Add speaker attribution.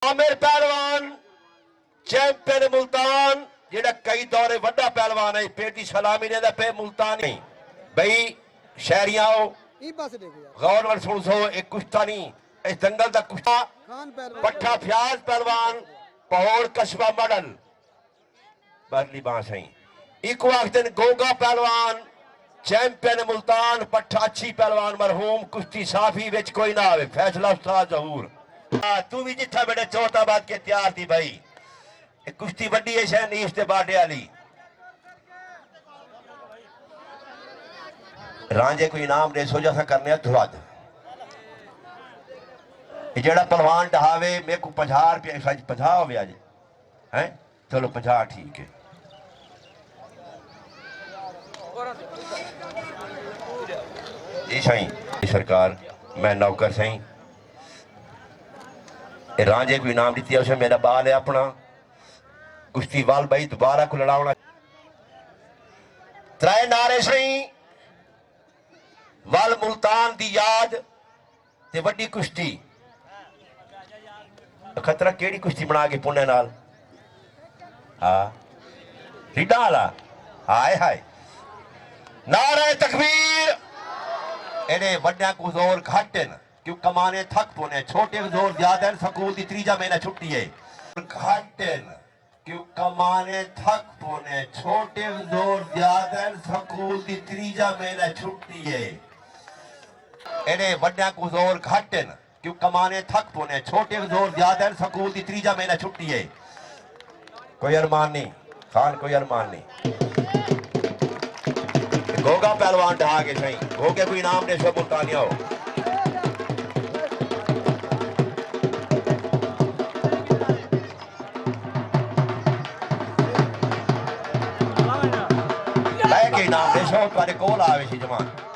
Speaker 1: आमिर पहलवान चैंपियन मुल्तान जेड़ा कई दौरे वड्डा पहलवान है पेट की सलामी ने पे मुल्तान नहीं बई शहरियाओ गौर वर सुन सो एक कुश्ता नहीं इस दंगल का कुश्ता पट्ठा फ्याज पहलवान पहोड़ कस्बा मॉडल बरली बांस है एक वक्त गोगा पहलवान चैंपियन मुल्तान पट्ठा अच्छी पहलवान मरहूम कुश्ती साफी विच कोई ना आवे फैसला उस्ताद जहूर तू भी जिथा बेटे चौथाबाद के तैयार थी भाई कुश्ती वड्डी है शह नीस ते बाडे वाली रांझे को इनाम दे सो जैसा करने धुआद जेड़ा पहलवान डहावे मेरे को 50 रुपया 50 हो गया जी हैं चलो 50 ठीक है जी सही सरकार मैं नौकर सही रांझे को इनाम दी उसे मेरा बाल है अपना कुश्ती वाल भाई दोबारा को लड़ावना त्राए नारे सही वाल मुल्तान दी याद ते वड्डी कुश्ती खतरा केड़ी कुश्ती बना के पुणे नाल हाँ रीडा वाला हाय हाय नारे तकबीर एने वड्या को जोर घट न क्यों कमाने थक पुणे छोटे को जोर ज्यादा स्कूल दी तीजा महीना छुट्टी है घट न क्यों कमाने थक पुणे छोटे को जोर ज्यादा स्कूल दी तीजा महीना छुट्टी है एने वड्या को जोर घट न क्यों कमाने थक पुणे छोटे को जोर ज्यादा स्कूल दी तीजा महीना छुट्टी है कोई अरमान नहीं खान कोई अरमान नहीं गोगा पहलवान ढहा के सही गोगे को इनाम दे सो मुल्तानिया हो के इनाम दे सो तुम्हारे कोल आवे सी जमान